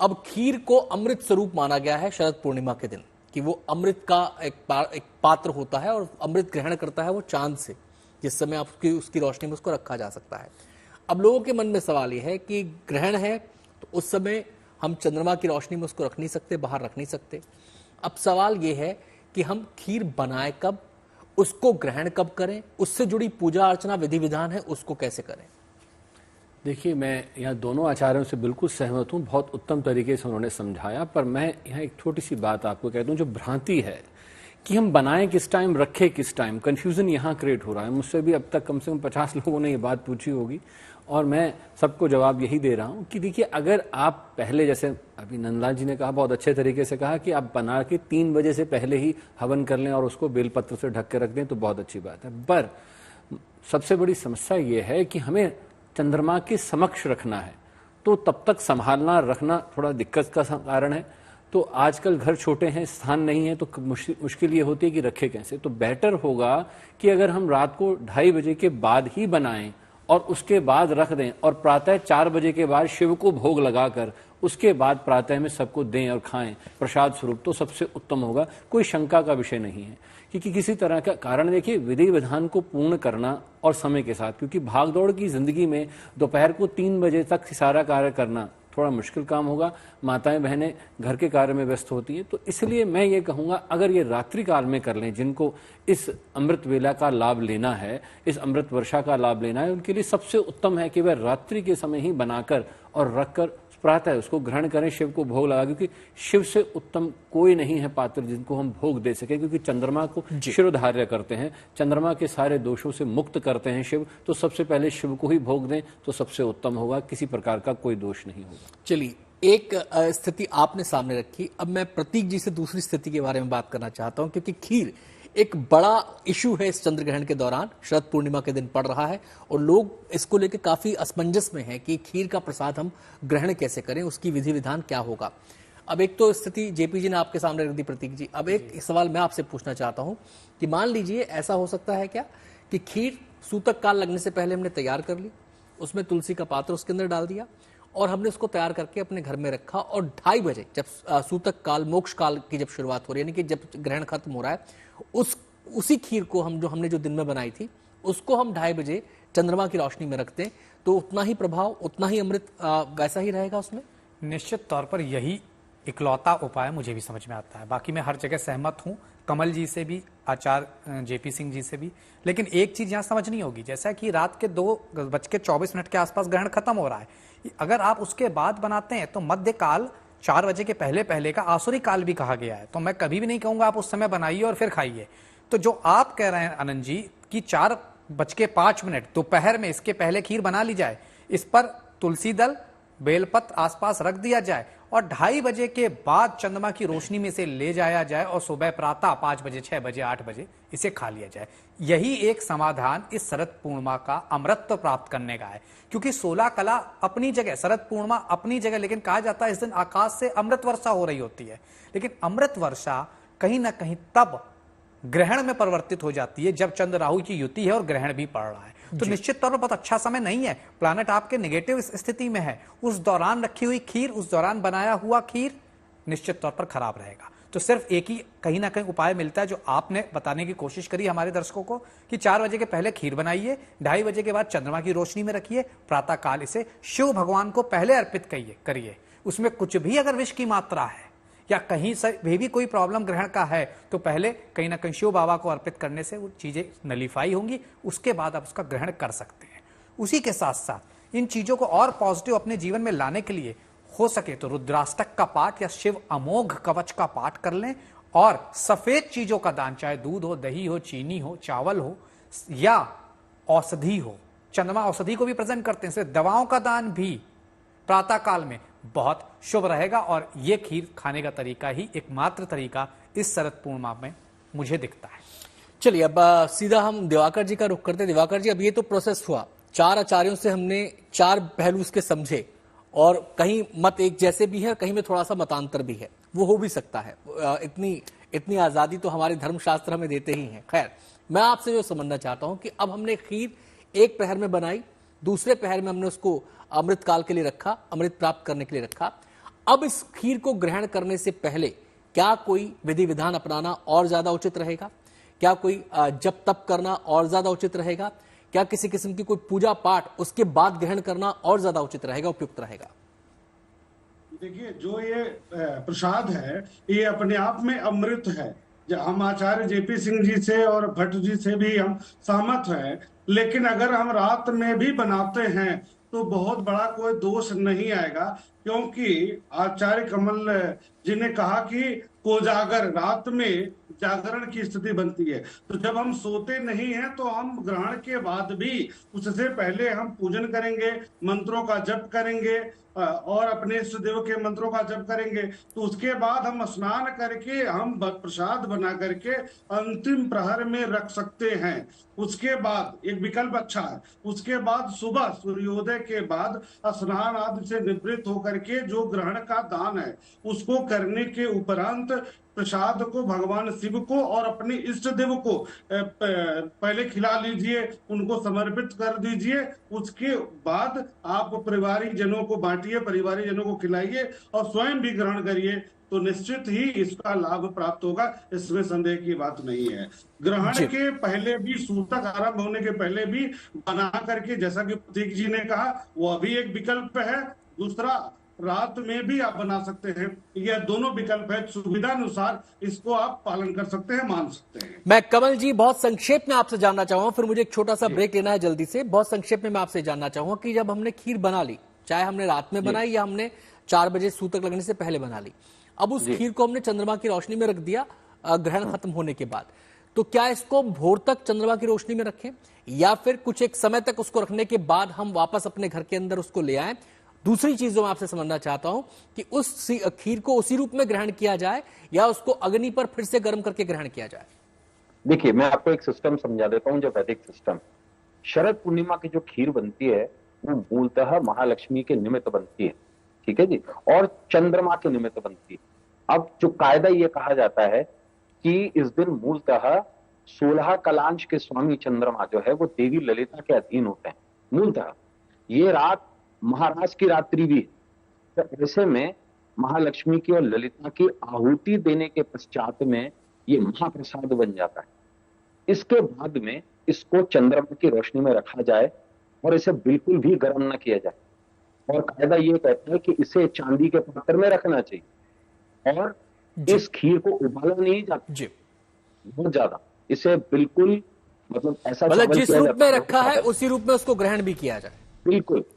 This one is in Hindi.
अब खीर को अमृत स्वरूप माना गया है शरद पूर्णिमा के दिन, कि वो अमृत का एक पात्र होता है और अमृत ग्रहण करता है वो चांद से, जिस समय आपकी उसकी रोशनी में उसको रखा जा सकता है। अब लोगों के मन में सवाल ये है कि ग्रहण है तो उस समय हम चंद्रमा की रोशनी में उसको रख नहीं सकते, बाहर रख नहीं सकते। अब सवाल ये है कि हम खीर बनाए कब, उसको ग्रहण कब करें, उससे जुड़ी पूजा अर्चना विधि विधान है उसको कैसे करें। देखिए, मैं यहाँ दोनों आचार्यों से बिल्कुल सहमत हूँ, बहुत उत्तम तरीके से उन्होंने समझाया। पर मैं यहाँ एक छोटी सी बात आपको कहता हूँ, जो भ्रांति है कि हम बनाएं किस टाइम, रखें किस टाइम, कंफ्यूजन यहाँ क्रिएट हो रहा है। मुझसे भी अब तक कम से कम 50 लोगों ने ये बात पूछी होगी और मैं सबको जवाब यही दे रहा हूँ कि देखिए, अगर आप पहले, जैसे अभी नंदलाल जी ने कहा, बहुत अच्छे तरीके से कहा कि आप बना के 3 बजे से पहले ही हवन कर लें और उसको बेलपत्र से ढक के रख दें तो बहुत अच्छी बात है। पर सबसे बड़ी समस्या ये है कि हमें चंद्रमा के समक्ष रखना है, तो तब तक संभालना रखना थोड़ा दिक्कत का कारण है। तो आजकल घर छोटे हैं, स्थान नहीं है, तो मुश्किल ये होती है कि रखे कैसे। तो बेटर होगा कि अगर हम रात को 2:30 बजे के बाद ही बनाएं और उसके बाद रख दें और प्रातः 4 बजे के बाद शिव को भोग लगाकर उसके बाद प्रातः में सबको दें और खाएं प्रसाद स्वरूप, तो सबसे उत्तम होगा। कोई शंका का विषय नहीं है, क्योंकि किसी तरह का कारण, देखिए, विधि विधान को पूर्ण करना और समय के साथ, क्योंकि भागदौड़ की जिंदगी में दोपहर को 3 बजे तक सारा कार्य करना थोड़ा मुश्किल काम होगा। माताएं बहनें घर के कार्य में व्यस्त होती हैं, तो इसलिए मैं ये कहूँगा, अगर ये रात्रि काल में कर लें, जिनको इस अमृत वेला का लाभ लेना है, इस अमृत वर्षा का लाभ लेना है, उनके लिए सबसे उत्तम है कि वह रात्रि के समय ही बनाकर और रखकर प्रातः उसको ग्रहण करें, शिव को भोग लगा, क्योंकि शिव से उत्तम कोई नहीं है पात्र जिनको हम भोग दे सकें, क्योंकि चंद्रमा को शिरोधार्य करते हैं, चंद्रमा के सारे दोषों से मुक्त करते हैं शिव। तो सबसे पहले शिव को ही भोग दें तो सबसे उत्तम होगा, किसी प्रकार का कोई दोष नहीं होगा। चलिए, एक स्थिति आपने सामने रखी, अब मैं प्रतीक जी से दूसरी स्थिति के बारे में बात करना चाहता हूं, क्योंकि खीर एक बड़ा इशू है इस चंद्र ग्रहण के दौरान, शरद पूर्णिमा के दिन पड़ रहा है और लोग इसको लेकर काफी असमंजस में हैं कि खीर का प्रसाद हम ग्रहण कैसे करें, उसकी विधि विधान क्या होगा। अब एक तो स्थिति जेपी जी ने आपके सामने रख दी, प्रतीक जी। अब एक सवाल मैं आपसे पूछना चाहता हूं कि मान लीजिए ऐसा हो सकता है क्या कि खीर सूतक काल लगने से पहले हमने तैयार कर ली, उसमें तुलसी का पात्र उसके अंदर डाल दिया और हमने उसको तैयार करके अपने घर में रखा, और 2:30 बजे जब सूतक काल, मोक्ष काल की जब शुरुआत हो रही है, यानी कि जब ग्रहण खत्म हो रहा है, उसी खीर को हमने जो दिन में बनाई थी उसको हम 2:30 बजे चंद्रमा की रोशनी में रखते हैं, तो उतना ही प्रभाव, उतना ही अमृत वैसा ही रहेगा उसमें। निश्चित तौर पर यही इकलौता उपाय मुझे भी समझ में आता है। बाकी मैं हर जगह सहमत हूं, कमल जी से भी, आचार्य जेपी सिंह जी से भी। लेकिन एक चीज यहां समझनी होगी, जैसा कि रात के 2:24 के आसपास ग्रहण खत्म हो रहा है, अगर आप उसके बाद बनाते हैं तो मध्य काल 4 बजे के पहले पहले का आसुरी काल भी कहा गया है। तो मैं कभी भी नहीं कहूंगा आप उस समय बनाइए और फिर खाइए। तो जो आप कह रहे हैं आनंद जी कि 4:05 दोपहर में इसके पहले खीर बना ली जाए, इस पर तुलसी दल, बेलपत्र आसपास रख दिया जाए और 2:30 बजे के बाद चंद्रमा की रोशनी में से ले जाया जाए और सुबह प्रातः 5 बजे, 6 बजे, 8 बजे इसे खा लिया जाए, यही एक समाधान इस शरद पूर्णिमा का अमृतत्व प्राप्त करने का है। क्योंकि 16 कला अपनी जगह, शरद पूर्णिमा अपनी जगह, लेकिन कहा जाता है इस दिन आकाश से अमृत वर्षा हो रही होती है। लेकिन अमृत वर्षा कहीं ना कहीं तब ग्रहण में परिवर्तित हो जाती है जब चंद्र राहु की युति है और ग्रहण भी पड़ रहा है। तो निश्चित तौर पर बहुत अच्छा समय नहीं है, प्लैनेट आपके नेगेटिव स्थिति में है, उस दौरान रखी हुई खीर, उस दौरान बनाया हुआ खीर निश्चित तौर पर खराब रहेगा। तो सिर्फ एक ही कहीं ना कहीं उपाय मिलता है जो आपने बताने की कोशिश करी हमारे दर्शकों को, कि 4 बजे के पहले खीर बनाइए, 2:30 बजे के बाद चंद्रमा की रोशनी में रखिए, प्रातः काल इसे शिव भगवान को पहले अर्पित करिए। उसमें कुछ भी अगर विष की मात्रा है या कहीं से भी कोई प्रॉब्लम ग्रहण का है तो पहले कहीं ना कहीं शिव बाबा को अर्पित करने से वो चीजें नलीफाई होंगी, उसके बाद आप उसका ग्रहण कर सकते हैं। उसी के साथ साथ इन चीजों को और पॉजिटिव अपने जीवन में लाने के लिए हो सके तो रुद्राष्टक का पाठ या शिव अमोघ कवच का पाठ कर लें, और सफेद चीजों का दान, चाहे दूध हो, दही हो, चीनी हो, चावल हो या औषधि हो, चंद्रमा औषधि को भी प्रेजेंट करते हैं, दवाओं का दान भी प्रातः काल में बहुत शुभ रहेगा। और यह खीर खाने का तरीका ही एकमात्र तरीका इस शरद पूर्णिमा में मुझे दिखता है। चलिए, अब सीधा हम दिवाकर जी का रुख करते हैं। दिवाकर जी, अब ये तो प्रोसेस हुआ, 4 आचार्यों से हमने 4 पहलू उसके समझे, और कहीं मत एक जैसे भी है, कहीं में थोड़ा सा मतांतर भी है, वो हो भी सकता है, इतनी आजादी तो हमारे धर्मशास्त्र हमें देते ही हैं। खैर, मैं आपसे जो समझना चाहता हूं कि अब हमने खीर एक पहर में बनाई, दूसरे पहर में हमने उसको अमृत काल के लिए रखा, अमृत प्राप्त करने के लिए रखा। अब इस खीर को ग्रहण करने से पहले क्या कोई विधि विधान अपनाना और ज्यादा उचित रहेगा? क्या कोई जप तप करना और ज्यादा उचित रहेगा? क्या किसी किस्म की कोई पूजा पाठ उसके बाद ग्रहण करना और ज्यादा उचित रहेगा, उपयुक्त रहेगा? देखिए, जो ये प्रसाद है ये अपने आप में अमृत है। हम आचार्य जेपी सिंह जी से और भट्ट जी से भी हम सहमत हैं, लेकिन अगर हम रात में भी बनाते हैं तो बहुत बड़ा कोई दोष नहीं आएगा, क्योंकि आचार्य कमल जी ने कहा कि कोजागर, रात में जागरण की स्थिति बनती है। तो जब हम सोते नहीं हैं तो हम ग्रहण के बाद भी उससे पहले हम पूजन करेंगे, मंत्रों का जप करेंगे और अपने इष्ट देव के मंत्रों का जप करेंगे। तो उसके बाद हम स्नान करके हम प्रसाद बना करके अंतिम प्रहर में रख सकते हैं। उसके बाद एक विकल्प अच्छा है, उसके बाद सुबह सूर्योदय के बाद स्नान आदि से निवृत्त होकर के जो ग्रहण का दान है उसको करने के उपरांत प्रसाद को भगवान शिव को और अपने इष्ट देव को पहले खिला लीजिए, उनको समर्पित कर दीजिए। उसके बाद आप परिवारिक जनों को बांटिए, परिवारिक जनों को खिलाइए और स्वयं भी ग्रहण करिए, तो निश्चित ही इसका लाभ प्राप्त होगा, इसमें संदेह की बात नहीं है। ग्रहण के पहले भी, सूतक आरंभ होने के पहले भी बना करके, जैसा कि प्रतीक जी ने कहा, वह भी एक विकल्प है। दूसरा, रात में भी आप बना सकते हैं। यह दोनों विकल्प है, सुविधा अनुसार इसको आप पालन कर सकते हैं, मान सकते हैं। मैं कमल जी बहुत संक्षेप में आपसे जानना चाहूंगा, फिर मुझे एक छोटा सा ब्रेक लेना है जल्दी से। बहुत संक्षेप में मैं आपसे जानना चाहूंगा कि जब हमने खीर बना ली, चाहे हमने रात में बनाई या हमने 4 बजे सूतक लगने से पहले बना ली, अब उस खीर को हमने चंद्रमा की रोशनी में रख दिया ग्रहण खत्म होने के बाद, तो क्या इसको भोर तक चंद्रमा की रोशनी में रखें या फिर कुछ एक समय तक उसको रखने के बाद हम वापस अपने घर के अंदर उसको ले आएं? दूसरी चीज जो मैं आपसे समझना चाहता हूं कि उस खीर को उसी रूप में ग्रहण किया जाए या उसको अग्नि पर फिर से गर्म करके ग्रहण किया जाए? देखिए, मैं आपको एक सिस्टम समझा देता हूं, जो वैदिक सिस्टम। शरद पूर्णिमा की जो खीर बनती है वो मूलतः महालक्ष्मी के निमित्त बनती है, ठीक है जी, और चंद्रमा के निमित्त बनती है। अब जो कायदा ये कहा जाता है कि इस दिन मूलतः 16 कलांश के स्वामी चंद्रमा जो है वो देवी ललिता के अधीन होते हैं। मूलतः ये रात महाराज की रात्रि भी है, तो ऐसे में महालक्ष्मी की और ललिता की आहुति देने के पश्चात में ये महाप्रसाद बन जाता है। इसके बाद में इसको चंद्रमा की रोशनी में रखा जाए और इसे बिल्कुल भी गर्म न किया जाए, और कायदा ये कहता है कि इसे चांदी के पात्र में रखना चाहिए और इस खीर को उबाला नहीं जाता जी, बहुत ज्यादा, इसे बिल्कुल मतलब ऐसा मतलब जिस रूप में रखा है उसी रूप में उसको ग्रहण भी किया जाए। बिल्कुल।